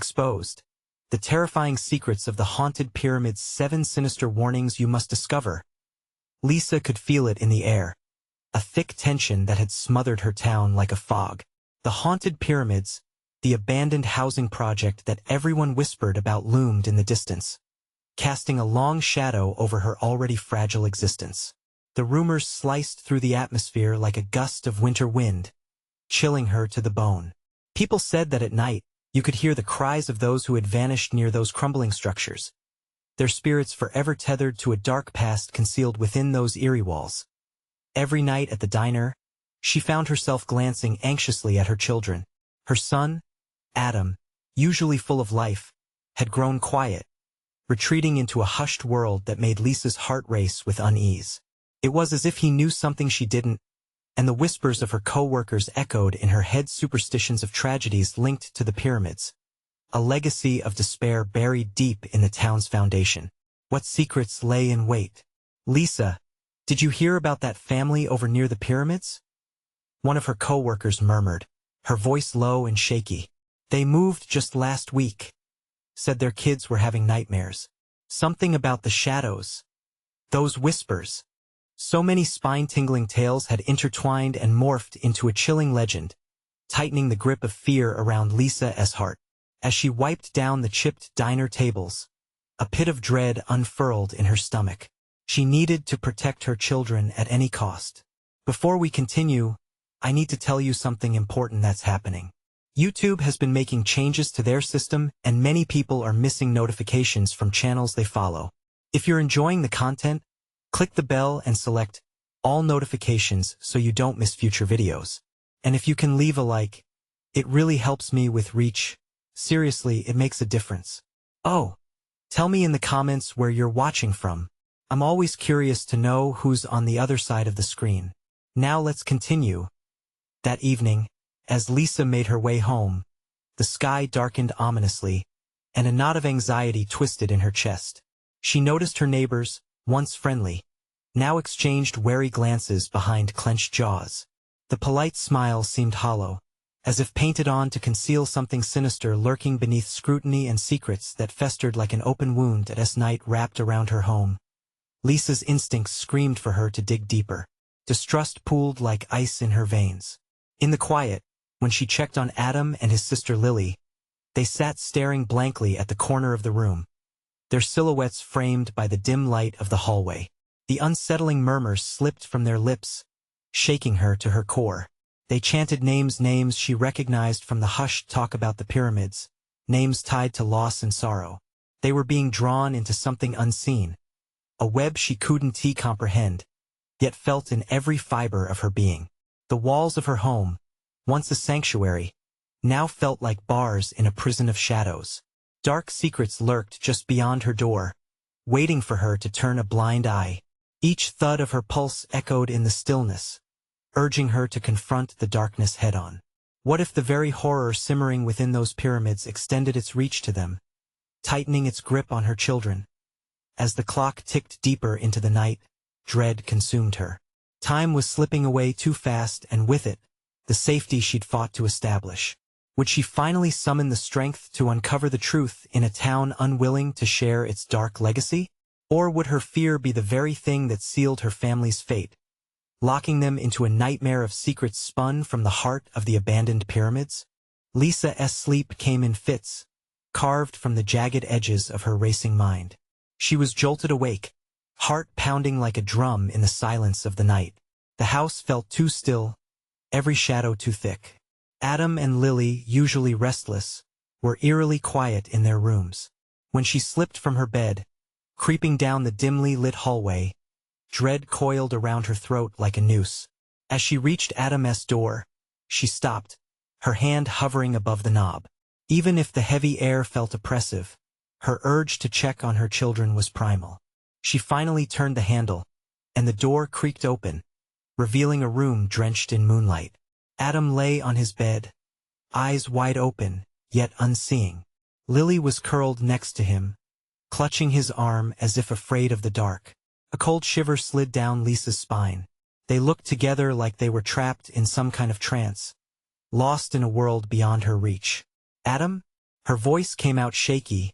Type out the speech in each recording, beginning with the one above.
exposed. The terrifying secrets of the haunted pyramid's 7 sinister warnings you must discover. Lisa could feel it in the air, a thick tension that had smothered her town like a fog. The haunted pyramids, the abandoned housing project that everyone whispered about, loomed in the distance, casting a long shadow over her already fragile existence. The rumors sliced through the atmosphere like a gust of winter wind, chilling her to the bone. People said that at night, you could hear the cries of those who had vanished near those crumbling structures, their spirits forever tethered to a dark past concealed within those eerie walls. Every night at the diner, she found herself glancing anxiously at her children. Her son, Adam, usually full of life, had grown quiet, retreating into a hushed world that made Lisa's heart race with unease. It was as if he knew something she didn't, and the whispers of her co-workers echoed in her head, superstitions of tragedies linked to the pyramids, a legacy of despair buried deep in the town's foundation. What secrets lay in wait? Lisa, did you hear about that family over near the pyramids? One of her co-workers murmured, her voice low and shaky. They moved just last week. Said their kids were having nightmares. Something about the shadows. Those whispers. So many spine-tingling tales had intertwined and morphed into a chilling legend, tightening the grip of fear around Lisa's heart. As she wiped down the chipped diner tables, a pit of dread unfurled in her stomach. She needed to protect her children at any cost. Before we continue, I need to tell you something important that's happening. YouTube has been making changes to their system, and many people are missing notifications from channels they follow. If you're enjoying the content, click the bell and select all notifications so you don't miss future videos. And if you can leave a like, it really helps me with reach. Seriously, it makes a difference. Oh, tell me in the comments where you're watching from. I'm always curious to know who's on the other side of the screen. Now let's continue. That evening, as Lisa made her way home, the sky darkened ominously, and a knot of anxiety twisted in her chest. She noticed her neighbors, once friendly, now exchanged wary glances behind clenched jaws. The polite smile seemed hollow, as if painted on to conceal something sinister lurking beneath scrutiny and secrets that festered like an open wound as night wrapped around her home. Lisa's instincts screamed for her to dig deeper. Distrust pooled like ice in her veins. In the quiet, when she checked on Adam and his sister Lily, they sat staring blankly at the corner of the room, their silhouettes framed by the dim light of the hallway. The unsettling murmurs slipped from their lips, shaking her to her core. They chanted names she recognized from the hushed talk about the pyramids, names tied to loss and sorrow. They were being drawn into something unseen, a web she couldn't comprehend, yet felt in every fiber of her being. The walls of her home, once a sanctuary, now felt like bars in a prison of shadows. Dark secrets lurked just beyond her door, waiting for her to turn a blind eye. Each thud of her pulse echoed in the stillness, urging her to confront the darkness head-on. What if the very horror simmering within those pyramids extended its reach to them, tightening its grip on her children? As the clock ticked deeper into the night, dread consumed her. Time was slipping away too fast, and with it, the safety she'd fought to establish. Would she finally summon the strength to uncover the truth in a town unwilling to share its dark legacy? Or would her fear be the very thing that sealed her family's fate, locking them into a nightmare of secrets spun from the heart of the abandoned pyramids? Lisa's sleep came in fits, carved from the jagged edges of her racing mind. She was jolted awake, heart pounding like a drum in the silence of the night. The house felt too still, every shadow too thick. Adam and Lily, usually restless, were eerily quiet in their rooms. When she slipped from her bed, creeping down the dimly lit hallway, dread coiled around her throat like a noose. As she reached Adam's door, she stopped, her hand hovering above the knob. Even if the heavy air felt oppressive, her urge to check on her children was primal. She finally turned the handle, and the door creaked open, revealing a room drenched in moonlight. Adam lay on his bed, eyes wide open, yet unseeing. Lily was curled next to him, clutching his arm as if afraid of the dark. A cold shiver slid down Lisa's spine. They looked together like they were trapped in some kind of trance, lost in a world beyond her reach. "Adam?" Her voice came out shaky,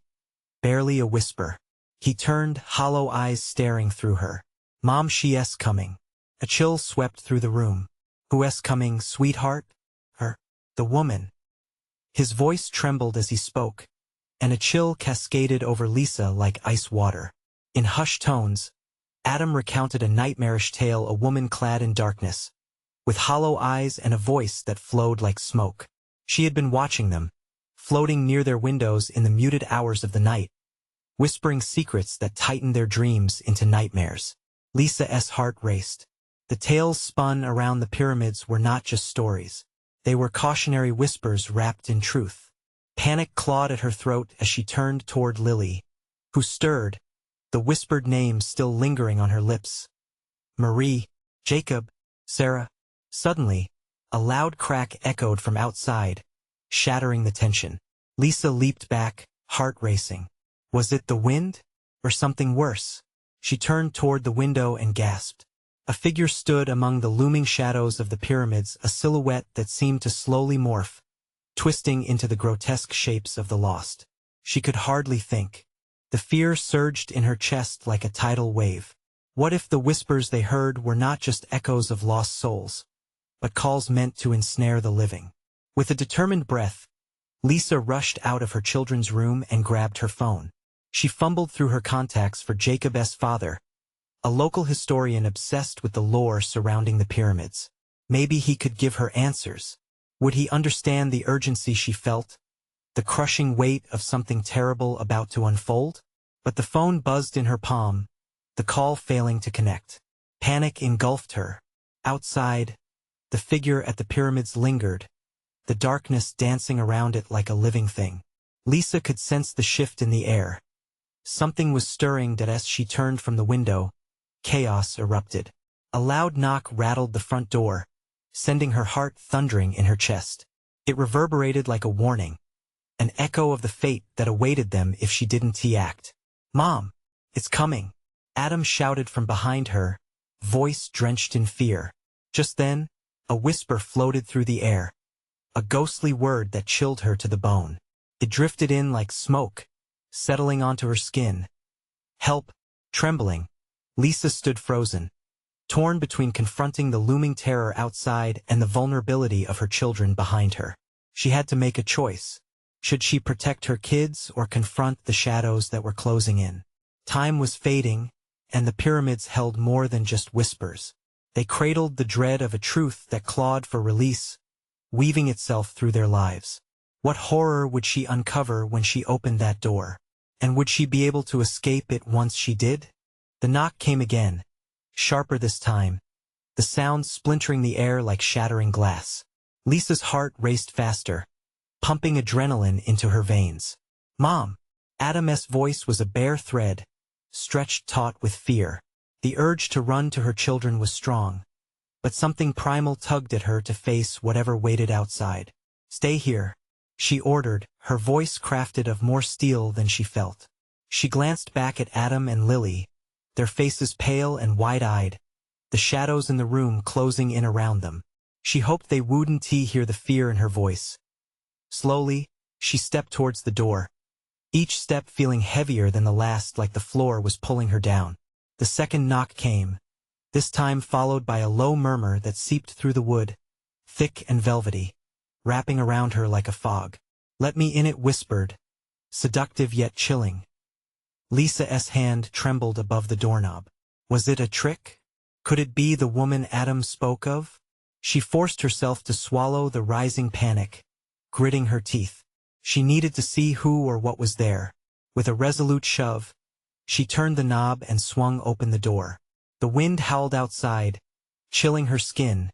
barely a whisper. He turned, hollow eyes staring through her. Mom, she's coming. A chill swept through the room. Who's coming, sweetheart? Her. The woman. His voice trembled as he spoke, and a chill cascaded over Lisa like ice water. In hushed tones, Adam recounted a nightmarish tale, a woman clad in darkness, with hollow eyes and a voice that flowed like smoke. She had been watching them, floating near their windows in the muted hours of the night, whispering secrets that tightened their dreams into nightmares. Lisa's heart raced. The tales spun around the pyramids were not just stories. They were cautionary whispers wrapped in truth. Panic clawed at her throat as she turned toward Lily, who stirred, the whispered names still lingering on her lips. Marie, Jacob, Sarah. Suddenly, a loud crack echoed from outside, shattering the tension. Lisa leaped back, heart racing. Was it the wind? Or something worse? She turned toward the window and gasped. A figure stood among the looming shadows of the pyramids, a silhouette that seemed to slowly morph, twisting into the grotesque shapes of the lost. She could hardly think. The fear surged in her chest like a tidal wave. What if the whispers they heard were not just echoes of lost souls, but calls meant to ensnare the living? With a determined breath, Lisa rushed out of her children's room and grabbed her phone. She fumbled through her contacts for Jacob's father, a local historian obsessed with the lore surrounding the pyramids. Maybe he could give her answers. Would he understand the urgency she felt, the crushing weight of something terrible about to unfold? But the phone buzzed in her palm, the call failing to connect. Panic engulfed her. Outside, the figure at the pyramids lingered, the darkness dancing around it like a living thing. Lisa could sense the shift in the air. Something was stirring that as she turned from the window, chaos erupted. A loud knock rattled the front door, sending her heart thundering in her chest. It reverberated like a warning, an echo of the fate that awaited them if she didn't act. "Mom, it's coming!" Adam shouted from behind her, voice drenched in fear. Just then, a whisper floated through the air, a ghostly word that chilled her to the bone. It drifted in like smoke, settling onto her skin. "Help!" Trembling, Lisa stood frozen, torn between confronting the looming terror outside and the vulnerability of her children behind her. She had to make a choice. Should she protect her kids or confront the shadows that were closing in? Time was fading, and the pyramids held more than just whispers. They cradled the dread of a truth that clawed for release, weaving itself through their lives. What horror would she uncover when she opened that door? And would she be able to escape it once she did? The knock came again, sharper this time, the sound splintering the air like shattering glass. Lisa's heart raced faster, pumping adrenaline into her veins. "Mom!" Adam's voice was a bare thread, stretched taut with fear. The urge to run to her children was strong, but something primal tugged at her to face whatever waited outside. "Stay here," she ordered, her voice crafted of more steel than she felt. She glanced back at Adam and Lily, their faces pale and wide-eyed, the shadows in the room closing in around them. She hoped they wouldn't hear the fear in her voice. Slowly, she stepped towards the door, each step feeling heavier than the last, like the floor was pulling her down. The second knock came, this time followed by a low murmur that seeped through the wood, thick and velvety, wrapping around her like a fog. "Let me in," it whispered, seductive yet chilling. Lisa's hand trembled above the doorknob. Was it a trick? Could it be the woman Adam spoke of? She forced herself to swallow the rising panic, gritting her teeth. She needed to see who or what was there. With a resolute shove, she turned the knob and swung open the door. The wind howled outside, chilling her skin,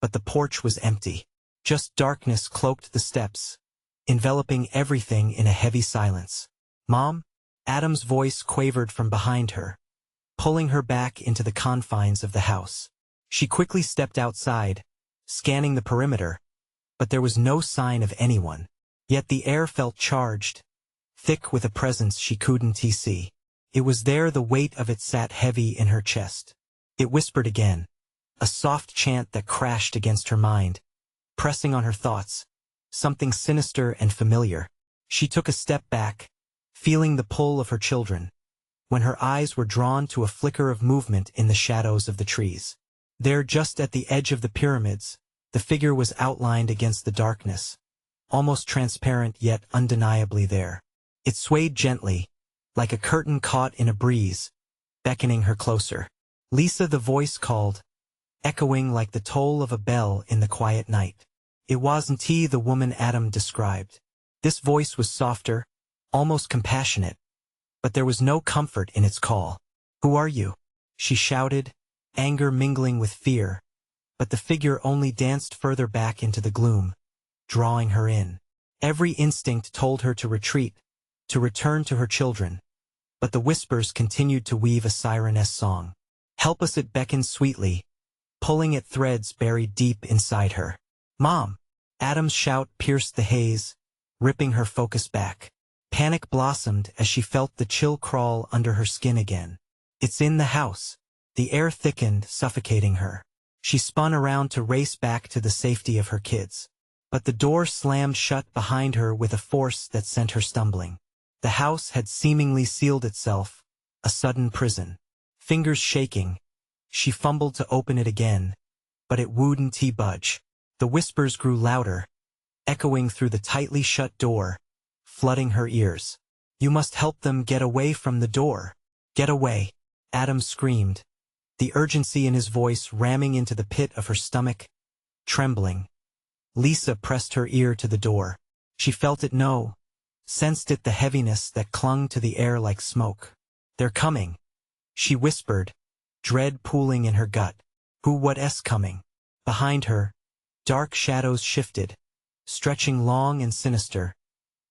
but the porch was empty. Just darkness cloaked the steps, enveloping everything in a heavy silence. "Mom?" Adam's voice quavered from behind her, pulling her back into the confines of the house. She quickly stepped outside, scanning the perimeter, but there was no sign of anyone. Yet the air felt charged, thick with a presence she couldn't see. It was there, the weight of it sat heavy in her chest. It whispered again, a soft chant that crashed against her mind, pressing on her thoughts, something sinister and familiar. She took a step back, feeling the pull of her children, when her eyes were drawn to a flicker of movement in the shadows of the trees. There, just at the edge of the pyramids, the figure was outlined against the darkness, almost transparent yet undeniably there. It swayed gently, like a curtain caught in a breeze, beckoning her closer. Lisa, the voice called, echoing like the toll of a bell in the quiet night. It wasn't he, the woman Adam described. This voice was softer, almost compassionate, but there was no comfort in its call. "Who are you?" she shouted, anger mingling with fear, but the figure only danced further back into the gloom, drawing her in. Every instinct told her to retreat, to return to her children, but the whispers continued to weave a siren's song. "Help us," it beckoned sweetly, pulling at threads buried deep inside her. "Mom!" Adam's shout pierced the haze, ripping her focus back. Panic blossomed as she felt the chill crawl under her skin again. "It's in the house." The air thickened, suffocating her. She spun around to race back to the safety of her kids. But the door slammed shut behind her with a force that sent her stumbling. The house had seemingly sealed itself, a sudden prison. Fingers shaking, she fumbled to open it again, but it wouldn't budge. The whispers grew louder, echoing through the tightly shut door, flooding her ears. "You must help them get away from the door." "Get away!" Adam screamed, the urgency in his voice ramming into the pit of her stomach. Trembling, Lisa pressed her ear to the door. She felt it sensed it, the heaviness that clung to the air like smoke. "They're coming," she whispered, dread pooling in her gut. What's coming? Behind her, dark shadows shifted, stretching long and sinister,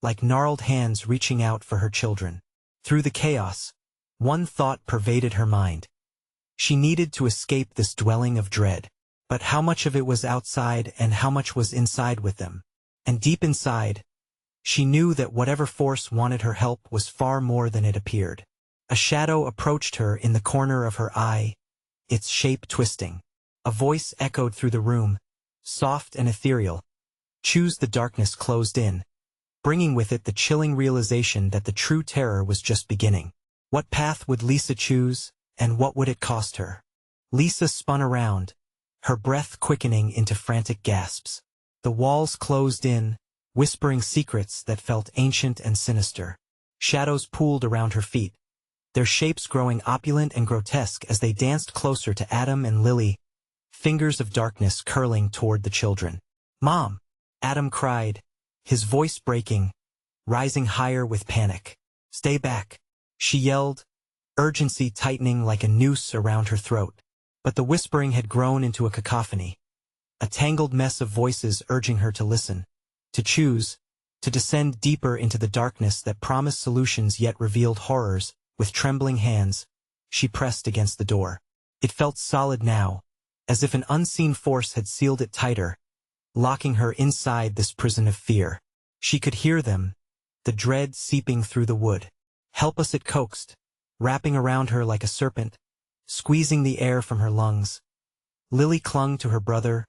like gnarled hands reaching out for her children. Through the chaos, one thought pervaded her mind. She needed to escape this dwelling of dread. But how much of it was outside and how much was inside with them? And deep inside, she knew that whatever force wanted her help was far more than it appeared. A shadow approached her in the corner of her eye, its shape twisting. A voice echoed through the room, soft and ethereal. "Choose." The darkness closed in, bringing with it the chilling realization that the true terror was just beginning. What path would Lisa choose, and what would it cost her? Lisa spun around, her breath quickening into frantic gasps. The walls closed in, whispering secrets that felt ancient and sinister. Shadows pooled around her feet, their shapes growing opulent and grotesque as they danced closer to Adam and Lily, fingers of darkness curling toward the children. "Mom!" Adam cried, his voice breaking, rising higher with panic. "Stay back," she yelled, urgency tightening like a noose around her throat. But the whispering had grown into a cacophony, a tangled mess of voices urging her to listen, to choose, to descend deeper into the darkness that promised solutions yet revealed horrors. With trembling hands, she pressed against the door. It felt solid now, as if an unseen force had sealed it tighter, locking her inside this prison of fear. She could hear them, the dread seeping through the wood. "Help us," it coaxed, wrapping around her like a serpent, squeezing the air from her lungs. Lily clung to her brother,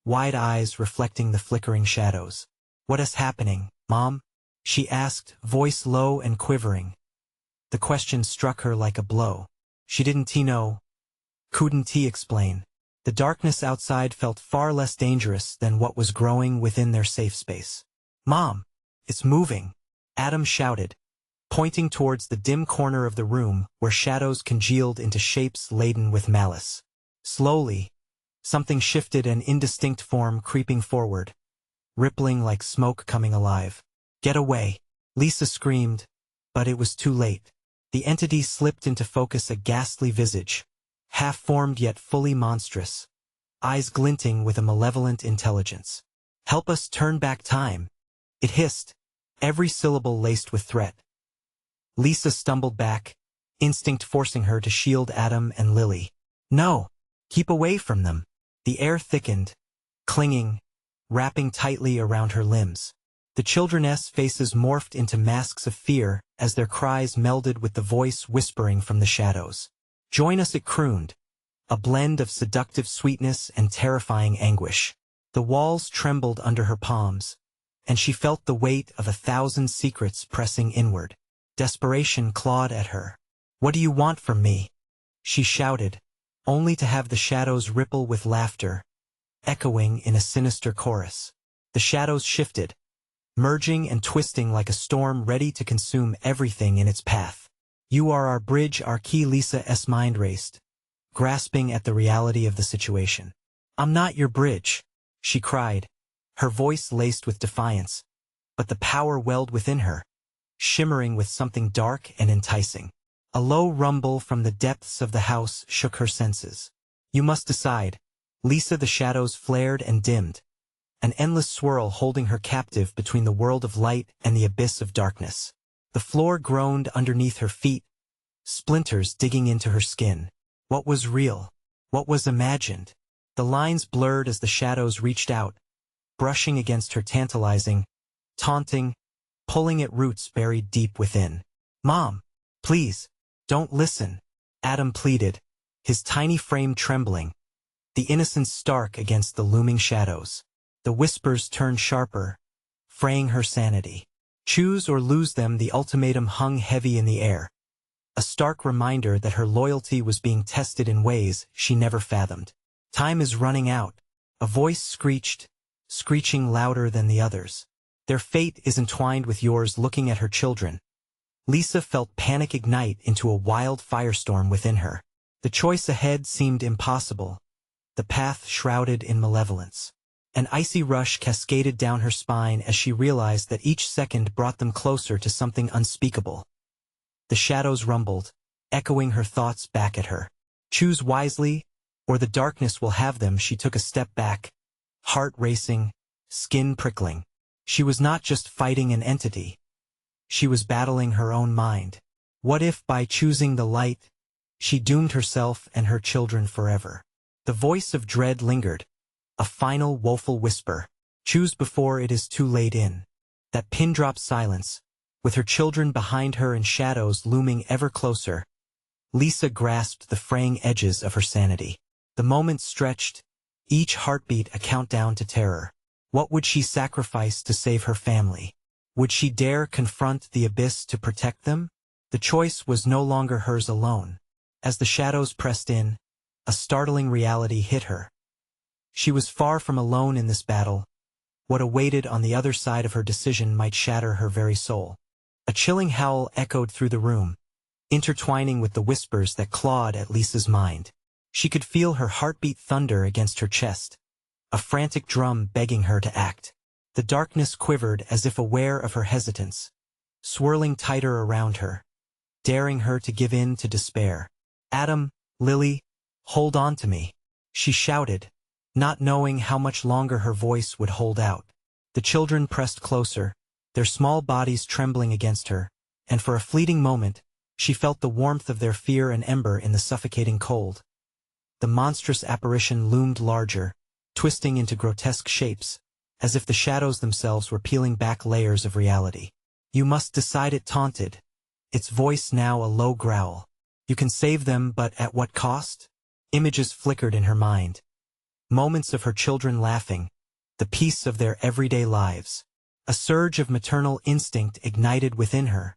wide eyes reflecting the flickering shadows. "What is happening, Mom?" she asked, voice low and quivering. The question struck her like a blow. She didn't know. Couldn't explain. The darkness outside felt far less dangerous than what was growing within their safe space. "Mom, it's moving," Adam shouted, pointing towards the dim corner of the room where shadows congealed into shapes laden with malice. Slowly, something shifted, an indistinct form creeping forward, rippling like smoke coming alive. "Get away!" Lisa screamed, but it was too late. The entity slipped into focus, a ghastly visage, half-formed yet fully monstrous, eyes glinting with a malevolent intelligence. "Help us turn back time," it hissed, every syllable laced with threat. Lisa stumbled back, instinct forcing her to shield Adam and Lily. "No! Keep away from them!" The air thickened, clinging, wrapping tightly around her limbs. The children's faces morphed into masks of fear as their cries melded with the voice whispering from the shadows. "Join us," it crooned, a blend of seductive sweetness and terrifying anguish. The walls trembled under her palms, and she felt the weight of 1,000 secrets pressing inward. Desperation clawed at her. "What do you want from me?" she shouted, only to have the shadows ripple with laughter, echoing in a sinister chorus. The shadows shifted, merging and twisting like a storm ready to consume everything in its path. "You are our bridge, our key." Lisa's mind raced, grasping at the reality of the situation. "I'm not your bridge," she cried, her voice laced with defiance, but the power welled within her, shimmering with something dark and enticing. A low rumble from the depths of the house shook her senses. "You must decide." Lisa, the shadows flared and dimmed, an endless swirl holding her captive between the world of light and the abyss of darkness. The floor groaned underneath her feet, splinters digging into her skin. What was real? What was imagined? The lines blurred as the shadows reached out, brushing against her tantalizing, taunting, pulling at roots buried deep within. "Mom, please, don't listen," Adam pleaded, his tiny frame trembling, the innocence stark against the looming shadows. The whispers turned sharper, fraying her sanity. Choose or lose them. The ultimatum hung heavy in the air, a stark reminder that her loyalty was being tested in ways she never fathomed. "Time is running out," a voice screeched, screeching louder than the others. "Their fate is entwined with yours." Looking at her children, Lisa felt panic ignite into a wild firestorm within her. The choice ahead seemed impossible, the path shrouded in malevolence. An icy rush cascaded down her spine as she realized that each second brought them closer to something unspeakable. The shadows rumbled, echoing her thoughts back at her. "Choose wisely, or the darkness will have them." She took a step back, heart racing, skin prickling. She was not just fighting an entity. She was battling her own mind. What if, by choosing the light, she doomed herself and her children forever? The voice of dread lingered, a final woeful whisper. "Choose before it is too late." In that pin-drop silence, with her children behind her and shadows looming ever closer, Lisa grasped the fraying edges of her sanity. The moment stretched, each heartbeat a countdown to terror. What would she sacrifice to save her family? Would she dare confront the abyss to protect them? The choice was no longer hers alone. As the shadows pressed in, a startling reality hit her. She was far from alone in this battle. What awaited on the other side of her decision might shatter her very soul. A chilling howl echoed through the room, intertwining with the whispers that clawed at Lisa's mind. She could feel her heartbeat thunder against her chest, a frantic drum begging her to act. The darkness quivered as if aware of her hesitance, swirling tighter around her, daring her to give in to despair. "Adam, Lily, hold on to me," she shouted, not knowing how much longer her voice would hold out. The children pressed closer, their small bodies trembling against her, and for a fleeting moment, she felt the warmth of their fear an ember in the suffocating cold. The monstrous apparition loomed larger, twisting into grotesque shapes, as if the shadows themselves were peeling back layers of reality. "You must decide," it taunted, its voice now a low growl. "You can save them, but at what cost?" Images flickered in her mind. Moments of her children laughing, the peace of their everyday lives. A surge of maternal instinct ignited within her,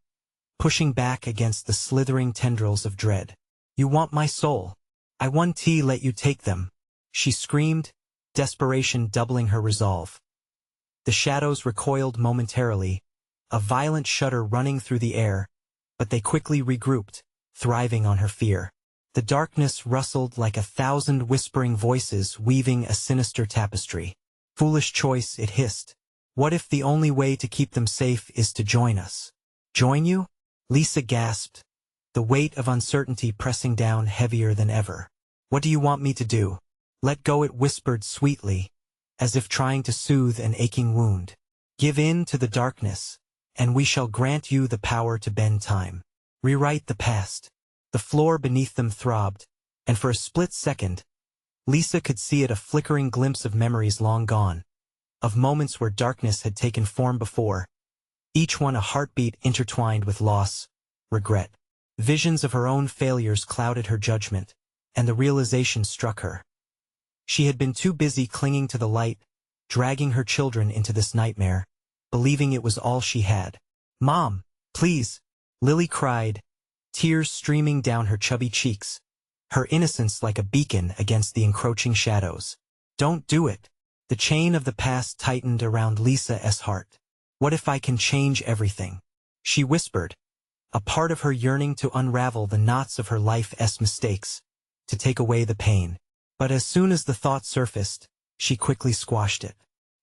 pushing back against the slithering tendrils of dread. "You want my soul. I won't let you take them," she screamed, desperation doubling her resolve. The shadows recoiled momentarily, a violent shudder running through the air, but they quickly regrouped, thriving on her fear. The darkness rustled like 1,000 whispering voices weaving a sinister tapestry. "Foolish choice," it hissed. "What if the only way to keep them safe is to join us?" "Join you?" Lisa gasped, the weight of uncertainty pressing down heavier than ever. "What do you want me to do?" "Let go," it whispered sweetly, as if trying to soothe an aching wound. "Give in to the darkness, and we shall grant you the power to bend time. Rewrite the past." The floor beneath them throbbed, and for a split second, Lisa could see it, a flickering glimpse of memories long gone, of moments where darkness had taken form before, each one a heartbeat intertwined with loss, regret. Visions of her own failures clouded her judgment, and the realization struck her. She had been too busy clinging to the light, dragging her children into this nightmare, believing it was all she had. "Mom, please," Lily cried, tears streaming down her chubby cheeks, her innocence like a beacon against the encroaching shadows. "Don't do it." The chain of the past tightened around Lisa's heart. "What if I can change everything?" she whispered, a part of her yearning to unravel the knots of her life's mistakes, to take away the pain. But as soon as the thought surfaced, she quickly squashed it.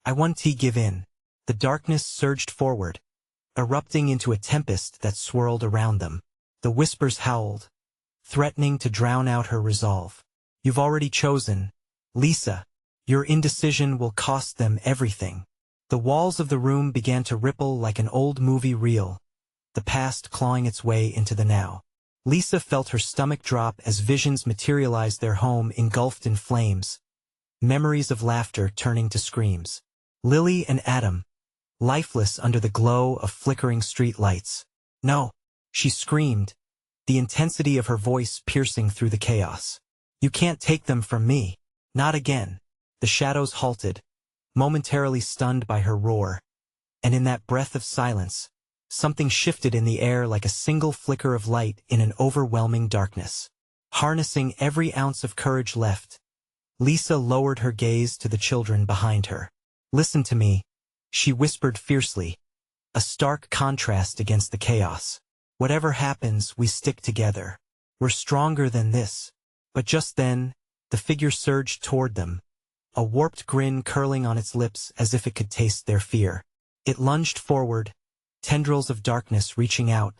"I won't give in." The darkness surged forward, erupting into a tempest that swirled around them. The whispers howled, threatening to drown out her resolve. "You've already chosen, Lisa. Your indecision will cost them everything." The walls of the room began to ripple like an old movie reel, the past clawing its way into the now. Lisa felt her stomach drop as visions materialized, their home engulfed in flames, memories of laughter turning to screams. Lily and Adam, lifeless under the glow of flickering street lights. "No!" she screamed, the intensity of her voice piercing through the chaos. "You can't take them from me. Not again." The shadows halted, momentarily stunned by her roar, and in that breath of silence, something shifted in the air like a single flicker of light in an overwhelming darkness. Harnessing every ounce of courage left, Lisa lowered her gaze to the children behind her. "Listen to me," she whispered fiercely, a stark contrast against the chaos. "Whatever happens, we stick together. We're stronger than this." But just then, the figure surged toward them, a warped grin curling on its lips as if it could taste their fear. It lunged forward, tendrils of darkness reaching out,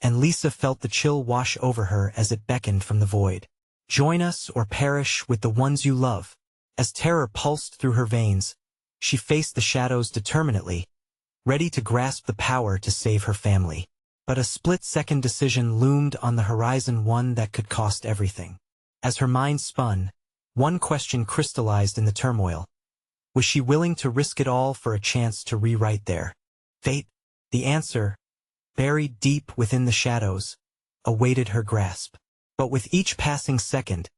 and Lisa felt the chill wash over her as it beckoned from the void. "Join us or perish with the ones you love." As terror pulsed through her veins, she faced the shadows determinedly, ready to grasp the power to save her family. But a split-second decision loomed on the horizon, one that could cost everything. As her mind spun, one question crystallized in the turmoil. Was she willing to risk it all for a chance to rewrite their fate? The answer, buried deep within the shadows, awaited her grasp. But with each passing second,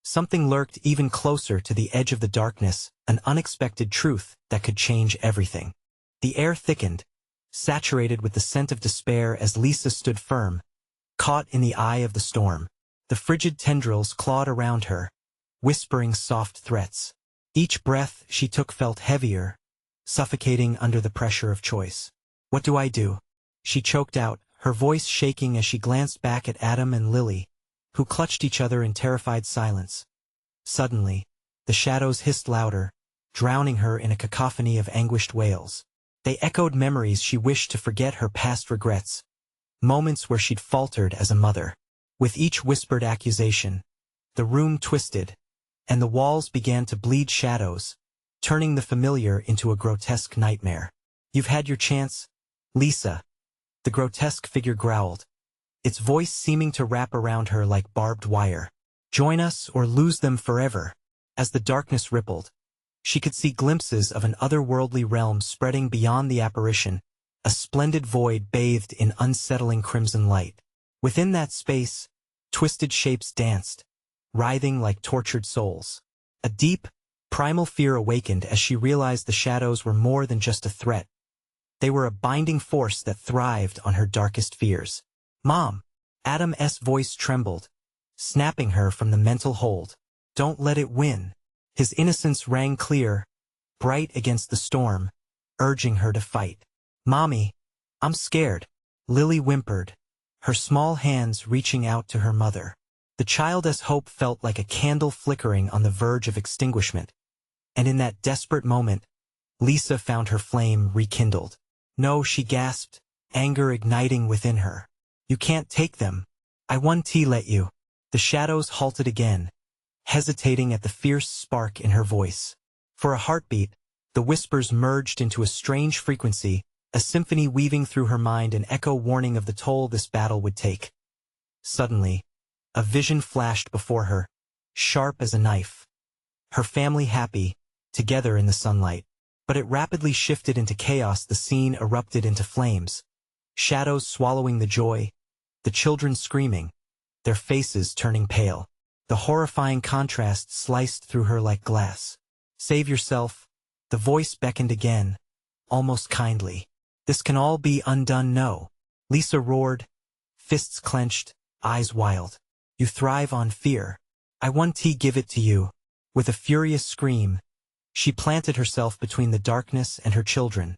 something lurked even closer to the edge of the darkness, an unexpected truth that could change everything. The air thickened, saturated with the scent of despair as Lisa stood firm, caught in the eye of the storm. The frigid tendrils clawed around her, whispering soft threats. Each breath she took felt heavier, suffocating under the pressure of choice. "What do I do?" she choked out, her voice shaking as she glanced back at Adam and Lily, who clutched each other in terrified silence. Suddenly, the shadows hissed louder, drowning her in a cacophony of anguished wails. They echoed memories she wished to forget, her past regrets, moments where she'd faltered as a mother. With each whispered accusation, the room twisted, and the walls began to bleed shadows, turning the familiar into a grotesque nightmare. "You've had your chance, Lisa," the grotesque figure growled, its voice seeming to wrap around her like barbed wire. "Join us or lose them forever." As the darkness rippled, she could see glimpses of an otherworldly realm spreading beyond the apparition, a splendid void bathed in unsettling crimson light. Within that space, twisted shapes danced, writhing like tortured souls. A deep, primal fear awakened as she realized the shadows were more than just a threat. They were a binding force that thrived on her darkest fears. "Mom!" Adam's voice trembled, snapping her from the mental hold. "Don't let it win." His innocence rang clear, bright against the storm, urging her to fight. "Mommy, I'm scared," Lily whimpered, her small hands reaching out to her mother. The child's hope felt like a candle flickering on the verge of extinguishment, and in that desperate moment, Lisa found her flame rekindled. "No," she gasped, anger igniting within her. "You can't take them. I won't let you." The shadows halted again, hesitating at the fierce spark in her voice. For a heartbeat, the whispers merged into a strange frequency, a symphony weaving through her mind, an echo warning of the toll this battle would take. Suddenly, a vision flashed before her, sharp as a knife. Her family happy, together in the sunlight. But it rapidly shifted into chaos. The scene erupted into flames, shadows swallowing the joy, the children screaming, their faces turning pale. The horrifying contrast sliced through her like glass. "Save yourself," the voice beckoned again, almost kindly. This can all be undone, no. Lisa roared, fists clenched, eyes wild. You thrive on fear. I want to give it to you. With a furious scream, she planted herself between the darkness and her children,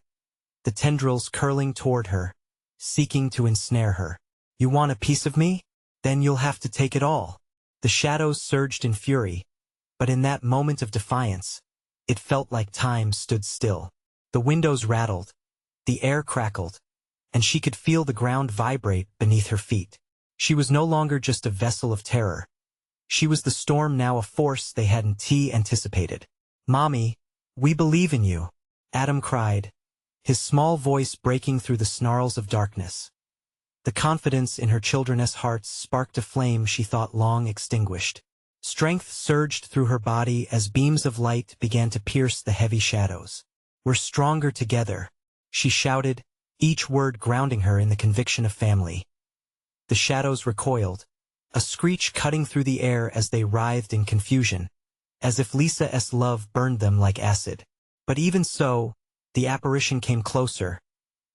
the tendrils curling toward her, seeking to ensnare her. You want a piece of me? Then you'll have to take it all. The shadows surged in fury, but in that moment of defiance, it felt like time stood still. The windows rattled, the air crackled, and she could feel the ground vibrate beneath her feet. She was no longer just a vessel of terror. She was the storm, now a force they hadn't anticipated. "Mommy, we believe in you," Adam cried, his small voice breaking through the snarls of darkness. The confidence in her children's hearts sparked a flame she thought long extinguished. Strength surged through her body as beams of light began to pierce the heavy shadows. "We're stronger together," she shouted, each word grounding her in the conviction of family. The shadows recoiled, a screech cutting through the air as they writhed in confusion, as if Lisa's love burned them like acid. But even so, the apparition came closer,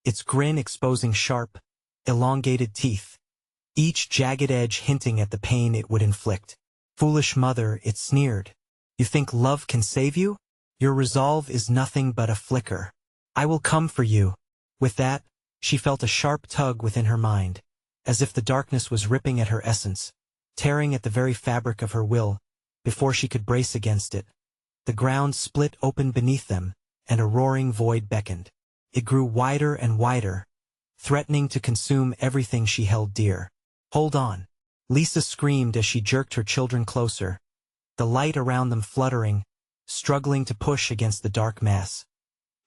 its grin exposing sharp, elongated teeth, each jagged edge hinting at the pain it would inflict. "Foolish mother," it sneered. "You think love can save you? Your resolve is nothing but a flicker. I will come for you." With that, she felt a sharp tug within her mind, as if the darkness was ripping at her essence, tearing at the very fabric of her will. Before she could brace against it, the ground split open beneath them, and a roaring void beckoned. It grew wider and wider, threatening to consume everything she held dear. "Hold on," Lisa screamed as she jerked her children closer, the light around them fluttering, struggling to push against the dark mass.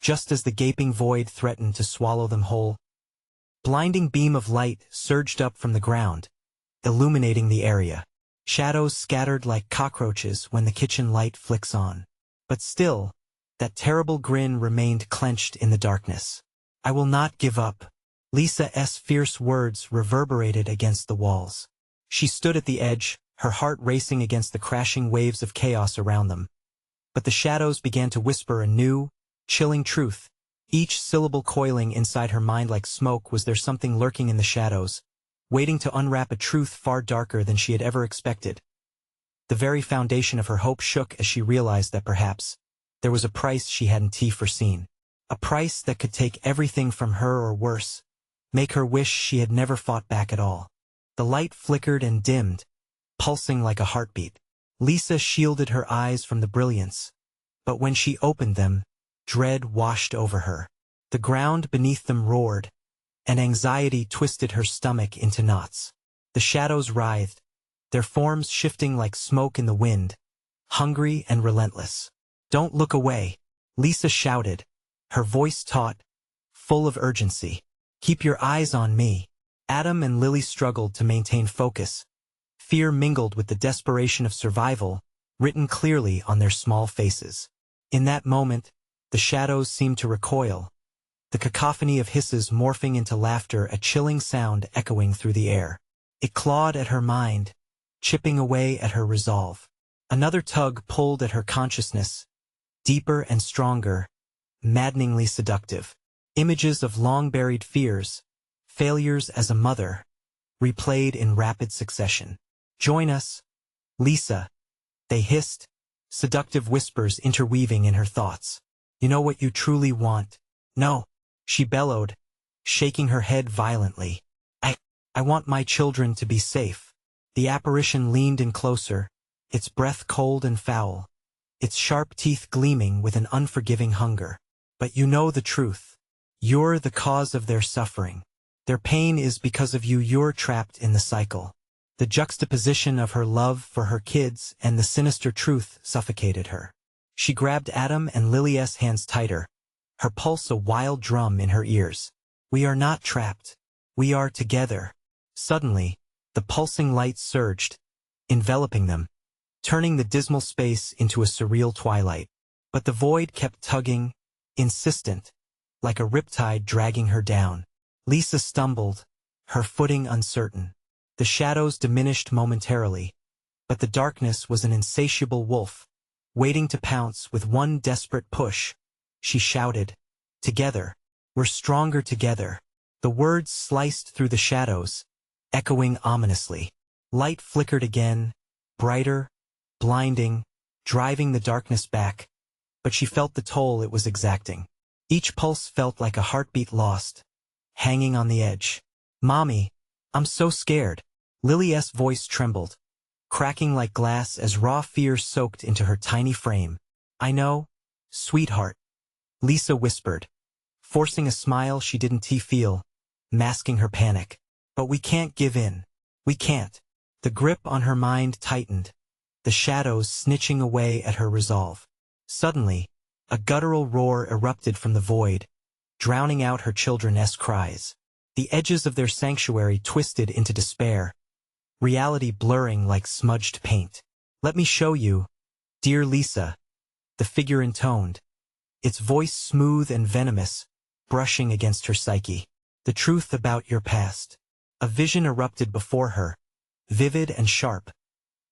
Just as the gaping void threatened to swallow them whole, blinding beam of light surged up from the ground, illuminating the area. Shadows scattered like cockroaches when the kitchen light flicks on. But still, that terrible grin remained clenched in the darkness. "I will not give up." Lisa's fierce words reverberated against the walls. She stood at the edge, her heart racing against the crashing waves of chaos around them. But the shadows began to whisper a new, chilling truth, each syllable coiling inside her mind like smoke. Was there something lurking in the shadows, waiting to unwrap a truth far darker than she had ever expected? The very foundation of her hope shook as she realized that perhaps there was a price she hadn't foreseen. A price that could take everything from her, or worse, make her wish she had never fought back at all. The light flickered and dimmed, pulsing like a heartbeat. Lisa shielded her eyes from the brilliance, but when she opened them, dread washed over her. The ground beneath them roared, and anxiety twisted her stomach into knots. The shadows writhed, their forms shifting like smoke in the wind, hungry and relentless. "Don't look away," Lisa shouted, her voice taut, full of urgency. "Keep your eyes on me." Adam and Lily struggled to maintain focus, fear mingled with the desperation of survival, written clearly on their small faces. In that moment, the shadows seemed to recoil, the cacophony of hisses morphing into laughter, a chilling sound echoing through the air. It clawed at her mind, chipping away at her resolve. Another tug pulled at her consciousness, deeper and stronger, maddeningly seductive. Images of long-buried fears, failures as a mother, replayed in rapid succession. "Join us, Lisa," they hissed, seductive whispers interweaving in her thoughts. "You know what you truly want." "No," she bellowed, shaking her head violently. I want my children to be safe." The apparition leaned in closer, its breath cold and foul, its sharp teeth gleaming with an unforgiving hunger. "But you know the truth. You're the cause of their suffering. Their pain is because of you. You're trapped in the cycle." The juxtaposition of her love for her kids and the sinister truth suffocated her. She grabbed Adam and Lily's hands tighter, her pulse a wild drum in her ears. "We are not trapped. We are together." Suddenly, the pulsing light surged, enveloping them, turning the dismal space into a surreal twilight. But the void kept tugging, insistent, like a riptide dragging her down. Lisa stumbled, her footing uncertain. The shadows diminished momentarily, but the darkness was an insatiable wolf, waiting to pounce with one desperate push. She shouted, Together. We're stronger together. The words sliced through the shadows, echoing ominously. Light flickered again, brighter, blinding, driving the darkness back, but she felt the toll it was exacting. Each pulse felt like a heartbeat lost, hanging on the edge. "Mommy, I'm so scared." Lily's voice trembled, cracking like glass as raw fear soaked into her tiny frame. "I know, sweetheart," Lisa whispered, forcing a smile she didn't feel, masking her panic. "But we can't give in. We can't." The grip on her mind tightened, the shadows snitching away at her resolve. Suddenly, a guttural roar erupted from the void, drowning out her children's cries. The edges of their sanctuary twisted into despair, reality blurring like smudged paint. "Let me show you, dear Lisa," the figure intoned, its voice smooth and venomous, brushing against her psyche. "The truth about your past." A vision erupted before her, vivid and sharp.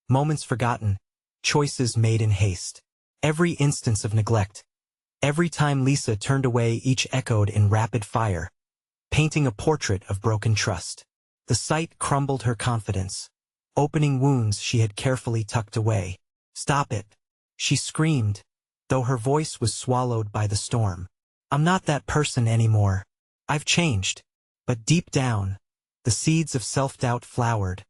Moments forgotten, choices made in haste. Every instance of neglect. Every time Lisa turned away, each echoed in rapid fire, painting a portrait of broken trust. The sight crumbled her confidence, opening wounds she had carefully tucked away. "Stop it," she screamed, though her voice was swallowed by the storm. "I'm not that person anymore. I've changed." But deep down, the seeds of self-doubt flowered,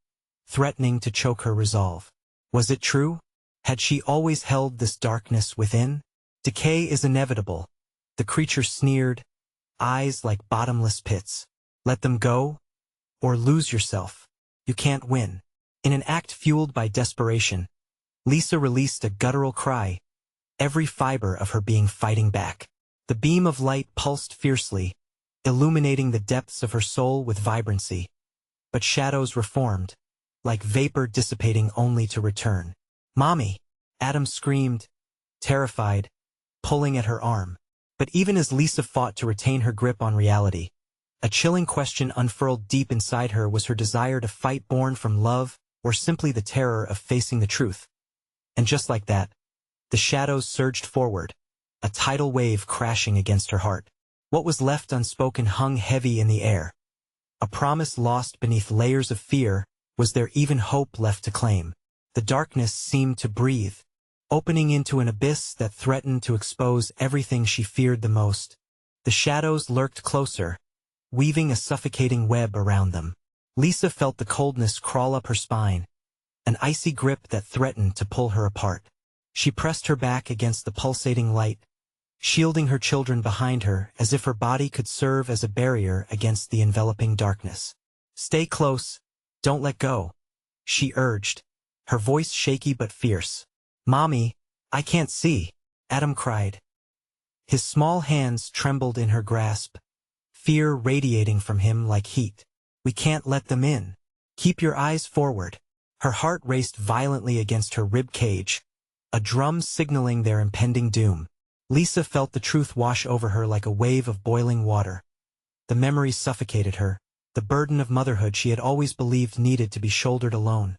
threatening to choke her resolve. Was it true? Had she always held this darkness within? "Decay is inevitable," the creature sneered, eyes like bottomless pits. "Let them go, or lose yourself. You can't win." In an act fueled by desperation, Lisa released a guttural cry, every fiber of her being fighting back. The beam of light pulsed fiercely, illuminating the depths of her soul with vibrancy. But shadows reformed, like vapor dissipating only to return. "Mommy!" Adam screamed, terrified, pulling at her arm. But even as Lisa fought to retain her grip on reality, a chilling question unfurled deep inside her. Was her desire to fight born from love, or simply the terror of facing the truth? And just like that, the shadows surged forward, a tidal wave crashing against her heart. What was left unspoken hung heavy in the air. A promise lost beneath layers of fear. Was there even hope left to claim? The darkness seemed to breathe, opening into an abyss that threatened to expose everything she feared the most. The shadows lurked closer, weaving a suffocating web around them. Lisa felt the coldness crawl up her spine, an icy grip that threatened to pull her apart. She pressed her back against the pulsating light, shielding her children behind her as if her body could serve as a barrier against the enveloping darkness. "Stay close, don't let go," she urged, her voice shaky but fierce. "Mommy, I can't see," Adam cried. His small hands trembled in her grasp, fear radiating from him like heat. "We can't let them in. Keep your eyes forward." Her heart raced violently against her rib cage, a drum signaling their impending doom. Lisa felt the truth wash over her like a wave of boiling water. The memories suffocated her, the burden of motherhood she had always believed needed to be shouldered alone.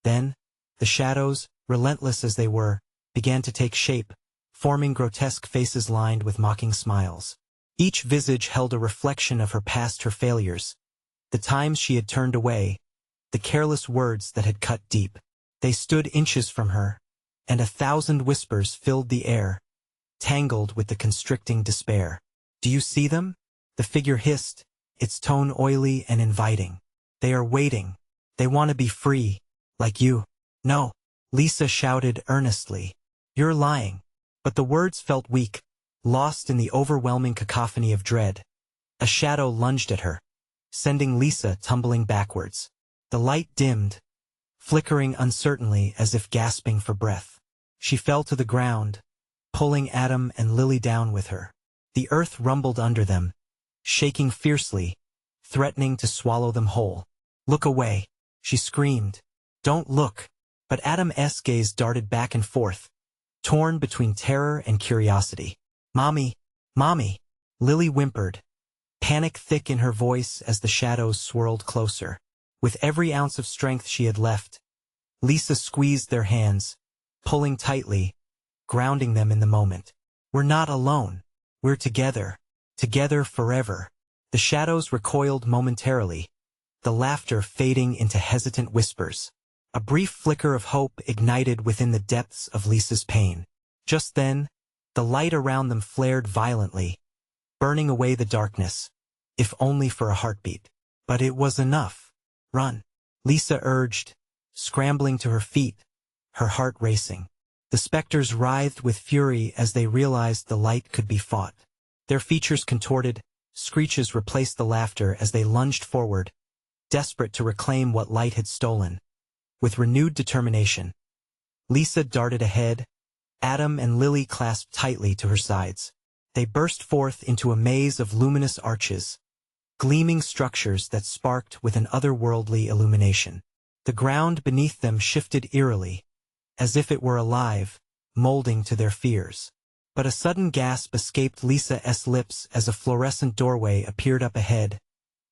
Then, the shadows, relentless as they were, began to take shape, forming grotesque faces lined with mocking smiles. Each visage held a reflection of her past, her failures, the times she had turned away, the careless words that had cut deep. They stood inches from her, and 1,000 whispers filled the air, tangled with the constricting despair. "Do you see them?" the figure hissed, its tone oily and inviting. "They are waiting. They want to be free, like you." "No," Lisa shouted earnestly. "You're lying." But the words felt weak, lost in the overwhelming cacophony of dread. A shadow lunged at her, sending Lisa tumbling backwards. The light dimmed, flickering uncertainly as if gasping for breath. She fell to the ground, pulling Adam and Lily down with her. The earth rumbled under them, shaking fiercely, threatening to swallow them whole. "Look away," she screamed. "Don't look." But Adam's gaze darted back and forth, torn between terror and curiosity. "Mommy, Mommy," Lily whimpered, panic thick in her voice as the shadows swirled closer. With every ounce of strength she had left, Lisa squeezed their hands, pulling tightly, grounding them in the moment. "We're not alone. We're together. Together forever. The shadows recoiled momentarily, the laughter fading into hesitant whispers. A brief flicker of hope ignited within the depths of Lisa's pain. Just then, the light around them flared violently, burning away the darkness, if only for a heartbeat. But it was enough. Run, Lisa urged, scrambling to her feet, her heart racing. The specters writhed with fury as they realized the light could be fought. Their features contorted, screeches replaced the laughter as they lunged forward, desperate to reclaim what light had stolen. With renewed determination, Lisa darted ahead, Adam and Lily clasped tightly to her sides. They burst forth into a maze of luminous arches, gleaming structures that sparked with an otherworldly illumination. The ground beneath them shifted eerily, as if it were alive, molding to their fears. But a sudden gasp escaped Lisa's lips as a fluorescent doorway appeared up ahead,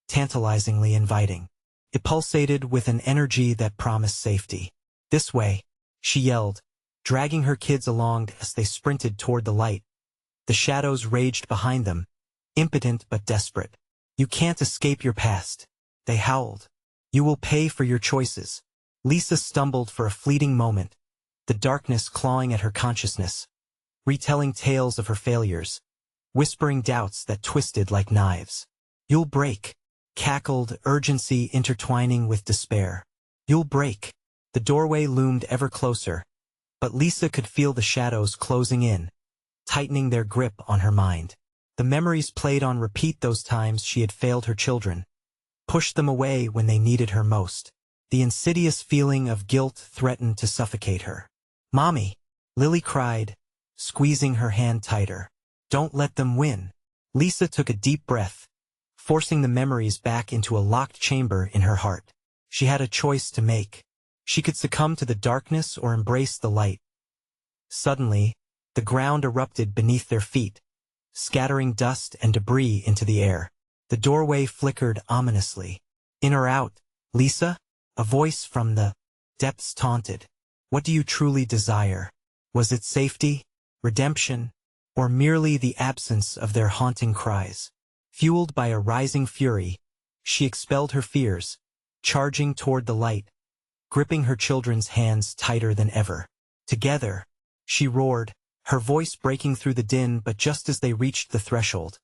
tantalizingly inviting. It pulsated with an energy that promised safety. "This way," she yelled, dragging her kids along as they sprinted toward the light. The shadows raged behind them, impotent but desperate. "You can't escape your past," they howled. "You will pay for your choices." Lisa stumbled for a fleeting moment, the darkness clawing at her consciousness, retelling tales of her failures, whispering doubts that twisted like knives. "You'll break," cackled, urgency intertwining with despair. "You'll break." The doorway loomed ever closer, but Lisa could feel the shadows closing in, tightening their grip on her mind. The memories played on repeat those times she had failed her children, pushed them away when they needed her most. The insidious feeling of guilt threatened to suffocate her. "Mommy!" Lily cried, squeezing her hand tighter. "Don't let them win." Lisa took a deep breath, forcing the memories back into a locked chamber in her heart. She had a choice to make. She could succumb to the darkness or embrace the light. Suddenly, the ground erupted beneath their feet, scattering dust and debris into the air. The doorway flickered ominously. "In or out, Lisa?" A voice from the depths taunted. "What do you truly desire? Was it safety, redemption, or merely the absence of their haunting cries?" Fueled by a rising fury, she expelled her fears, charging toward the light, gripping her children's hands tighter than ever. "Together," she roared, her voice breaking through the din. But just as they reached the threshold,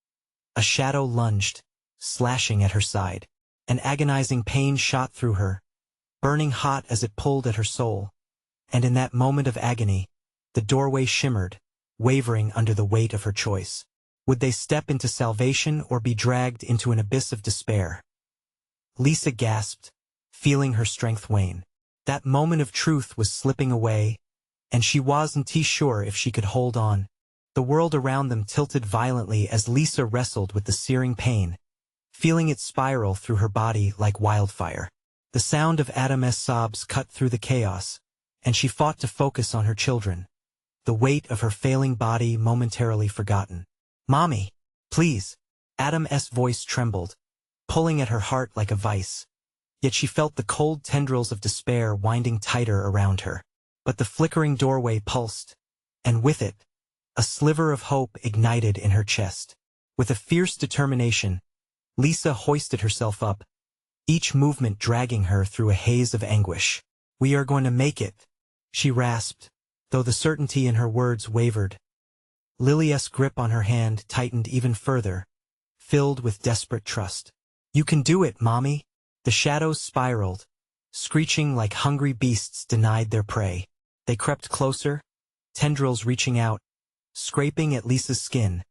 a shadow lunged, slashing at her side. An agonizing pain shot through her, burning hot as it pulled at her soul. And in that moment of agony, the doorway shimmered, wavering under the weight of her choice. Would they step into salvation or be dragged into an abyss of despair? Lisa gasped, feeling her strength wane. That moment of truth was slipping away, and she wasn't sure if she could hold on. The world around them tilted violently as Lisa wrestled with the searing pain, feeling it spiral through her body like wildfire. The sound of Adam's sobs cut through the chaos, and she fought to focus on her children, the weight of her failing body momentarily forgotten. "Mommy, please." Adam's voice trembled, pulling at her heart like a vice. Yet she felt the cold tendrils of despair winding tighter around her. But the flickering doorway pulsed, and with it, a sliver of hope ignited in her chest. With a fierce determination, Lisa hoisted herself up, each movement dragging her through a haze of anguish. "We are going to make it," she rasped, though the certainty in her words wavered. Lily's grip on her hand tightened even further, filled with desperate trust. "You can do it, Mommy." The shadows spiraled, screeching like hungry beasts denied their prey. They crept closer, tendrils reaching out, scraping at Lisa's skin,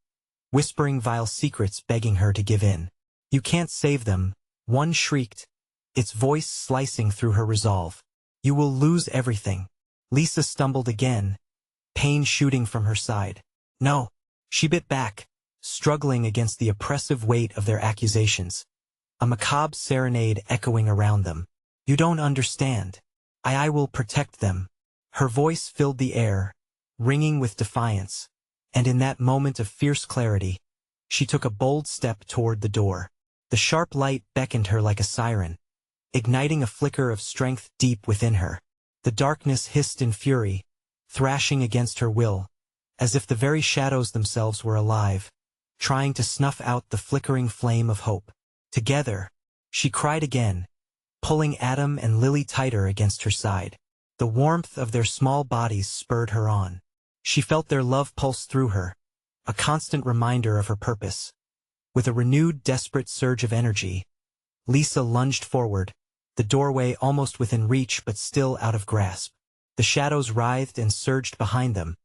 whispering vile secrets begging her to give in. "You can't save them," one shrieked, its voice slicing through her resolve. "You will lose everything." Lisa stumbled again, pain shooting from her side. "No," she bit back, struggling against the oppressive weight of their accusations, a macabre serenade echoing around them. "You don't understand. I will protect them." Her voice filled the air, ringing with defiance, and in that moment of fierce clarity, she took a bold step toward the door. The sharp light beckoned her like a siren, igniting a flicker of strength deep within her. The darkness hissed in fury, thrashing against her will, as if the very shadows themselves were alive. trying to snuff out the flickering flame of hope. Together, she cried again, pulling Adam and Lily tighter against her side. The warmth of their small bodies spurred her on. She felt their love pulse through her, a constant reminder of her purpose. With a renewed, desperate surge of energy, Lisa lunged forward, the doorway almost within reach but still out of grasp. The shadows writhed and surged behind them,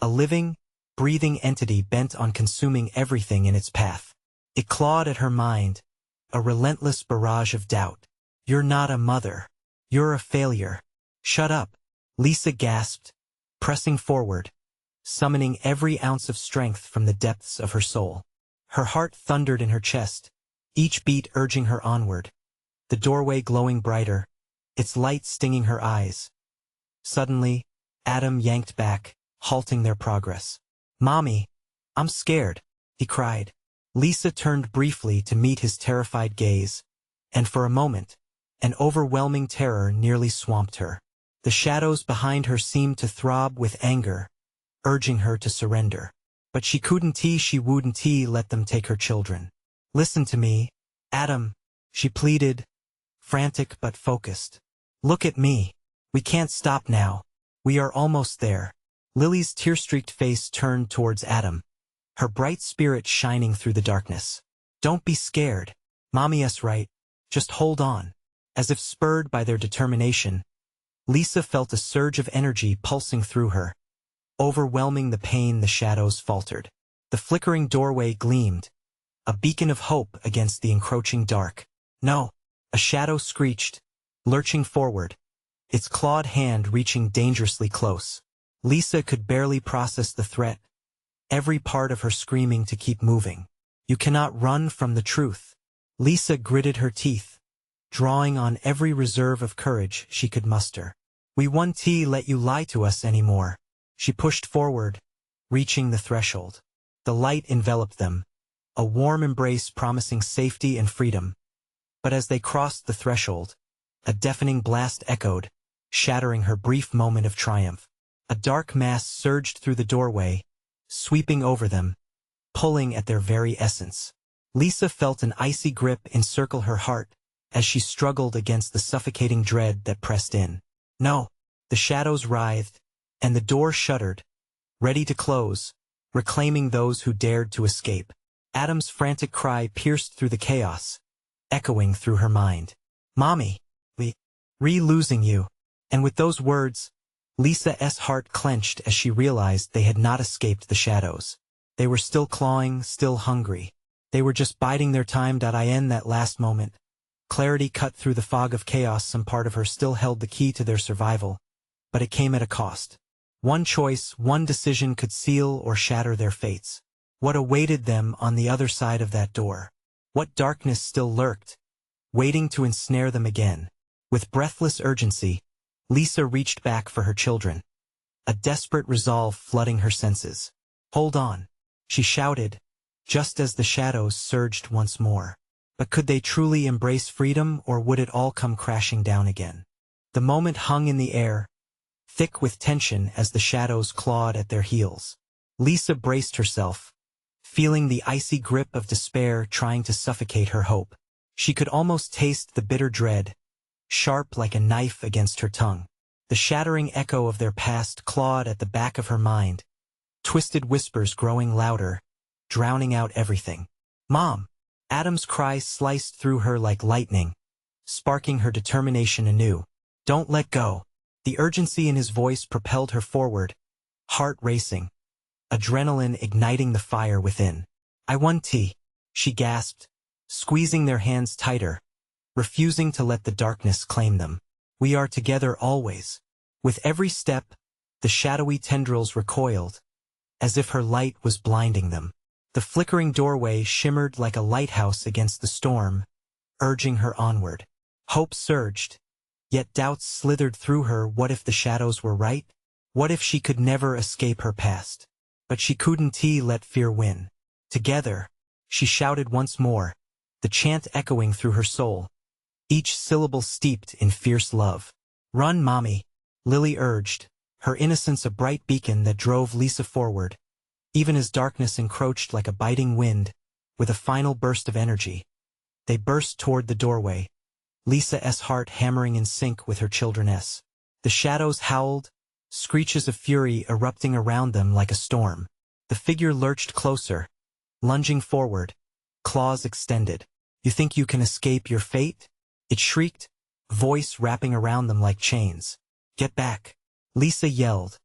a living, breathing entity bent on consuming everything in its path. It clawed at her mind, a relentless barrage of doubt. "You're not a mother. You're a failure. Shut up," Lisa gasped, pressing forward, summoning every ounce of strength from the depths of her soul. Her heart thundered in her chest, each beat urging her onward, the doorway glowing brighter, its light stinging her eyes. Suddenly, Adam yanked back, halting their progress. "Mommy, I'm scared," he cried. Lisa turned briefly to meet his terrified gaze, and for a moment, an overwhelming terror nearly swamped her. The shadows behind her seemed to throb with anger, urging her to surrender. But she wouldn't let them take her children. "Listen to me, Adam," she pleaded, frantic but focused. "Look at me. We can't stop now. We are almost there." Lily's tear-streaked face turned towards Adam, her bright spirit shining through the darkness. "Don't be scared. Mommy's right. Just hold on." As if spurred by their determination, Lisa felt a surge of energy pulsing through her, overwhelming the pain. The shadows faltered. The flickering doorway gleamed, a beacon of hope against the encroaching dark. "No!" A shadow screeched, lurching forward, its clawed hand reaching dangerously close. Lisa could barely process the threat, every part of her screaming to keep moving. "You cannot run from the truth." Lisa gritted her teeth, drawing on every reserve of courage she could muster. "We won't let you lie to us anymore." She pushed forward, reaching the threshold. The light enveloped them, a warm embrace promising safety and freedom. But as they crossed the threshold, a deafening blast echoed, shattering her brief moment of triumph. A dark mass surged through the doorway, sweeping over them, pulling at their very essence. Lisa felt an icy grip encircle her heart as she struggled against the suffocating dread that pressed in. "No!" The shadows writhed, and the door shuddered, ready to close, reclaiming those who dared to escape. Adam's frantic cry pierced through the chaos, echoing through her mind. "Mommy, we're losing you." And with those words, Lisa's heart clenched as she realized they had not escaped the shadows. They were still clawing, still hungry. They were just biding their time. In that last moment, clarity cut through the fog of chaos. Some part of her still held the key to their survival, but it came at a cost. One choice, one decision could seal or shatter their fates. What awaited them on the other side of that door? What darkness still lurked, waiting to ensnare them again? With breathless urgency, Lisa reached back for her children, a desperate resolve flooding her senses. "Hold on," she shouted, just as the shadows surged once more. But could they truly embrace freedom, or would it all come crashing down again? The moment hung in the air, thick with tension as the shadows clawed at their heels. Lisa braced herself, feeling the icy grip of despair trying to suffocate her hope. She could almost taste the bitter dread, sharp like a knife against her tongue. The shattering echo of their past clawed at the back of her mind, twisted whispers growing louder, drowning out everything. "Mom!" Adam's cry sliced through her like lightning, sparking her determination anew. "Don't let go." The urgency in his voice propelled her forward, heart racing, adrenaline igniting the fire within. "I want tea," she gasped, squeezing their hands tighter, refusing to let the darkness claim them. "We are together always." With every step, the shadowy tendrils recoiled, as if her light was blinding them. The flickering doorway shimmered like a lighthouse against the storm, urging her onward. Hope surged, yet doubts slithered through her. What if the shadows were right? What if she could never escape her past? But she couldn't let fear win. "Together," she shouted once more, the chant echoing through her soul, each syllable steeped in fierce love. "Run, Mommy," Lily urged, her innocence a bright beacon that drove Lisa forward, even as darkness encroached like a biting wind. With a final burst of energy, they burst toward the doorway, Lisa's heart hammering in sync with her children's. The shadows howled, screeches of fury erupting around them like a storm. The figure lurched closer, lunging forward, claws extended. "You think you can escape your fate?" it shrieked, voice wrapping around them like chains. "Get back!" Lisa yelled,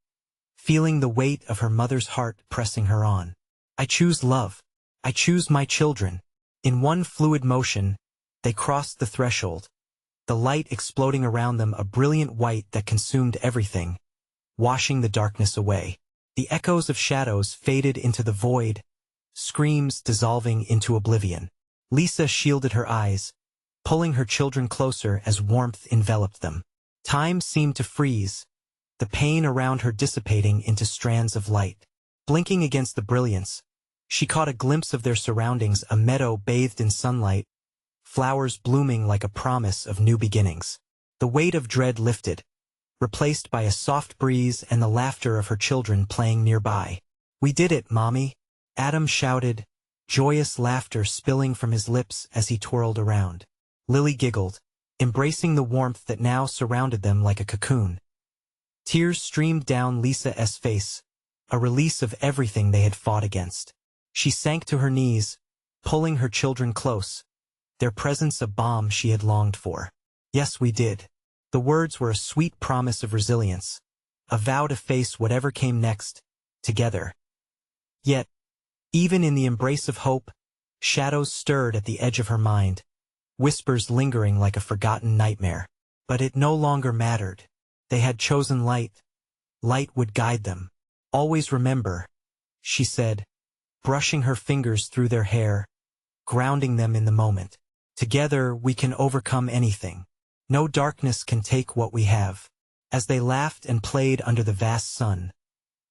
feeling the weight of her mother's heart pressing her on. "I choose love. I choose my children." In one fluid motion, they crossed the threshold, the light exploding around them, a brilliant white that consumed everything, washing the darkness away. The echoes of shadows faded into the void, screams dissolving into oblivion. Lisa shielded her eyes, pulling her children closer as warmth enveloped them. Time seemed to freeze, the pain around her dissipating into strands of light. Blinking against the brilliance, she caught a glimpse of their surroundings, a meadow bathed in sunlight, flowers blooming like a promise of new beginnings. The weight of dread lifted, replaced by a soft breeze and the laughter of her children playing nearby. "We did it, Mommy!" Adam shouted, joyous laughter spilling from his lips as he twirled around. Lily giggled, embracing the warmth that now surrounded them like a cocoon. Tears streamed down Lisa's face, a release of everything they had fought against. She sank to her knees, pulling her children close, their presence a balm she had longed for. "Yes, we did." The words were a sweet promise of resilience, a vow to face whatever came next, together. Yet, even in the embrace of hope, shadows stirred at the edge of her mind, whispers lingering like a forgotten nightmare. But it no longer mattered. They had chosen light. Light would guide them. "Always remember," she said, brushing her fingers through their hair, grounding them in the moment. "Together we can overcome anything. No darkness can take what we have." As they laughed and played under the vast sun,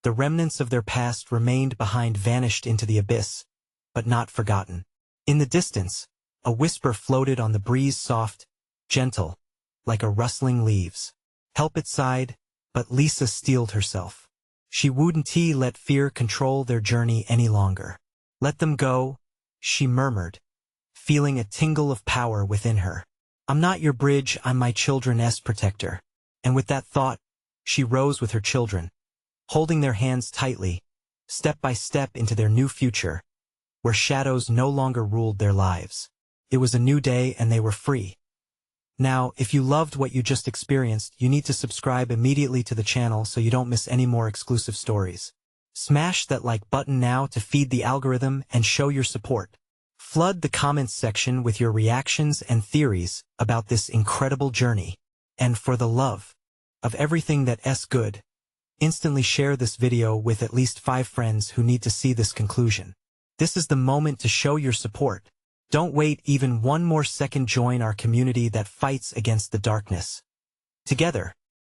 the remnants of their past remained behind, vanished into the abyss, but not forgotten. In the distance, a whisper floated on the breeze, soft, gentle, like a rustling leaves. "Help," it sighed, but Lisa steeled herself. She wouldn't let fear control their journey any longer. "Let them go," she murmured, feeling a tingle of power within her. "I'm not your bridge, I'm my children's protector." And with that thought, she rose with her children, holding their hands tightly, step by step into their new future, where shadows no longer ruled their lives. It was a new day and they were free. Now, if you loved what you just experienced, you need to subscribe immediately to the channel so you don't miss any more exclusive stories. Smash that like button now to feed the algorithm and show your support. Flood the comments section with your reactions and theories about this incredible journey. And for the love of everything that's good, instantly share this video with at least 5 friends who need to see this conclusion. This is the moment to show your support. Don't wait even one more second. Join our community that fights against the darkness. Together,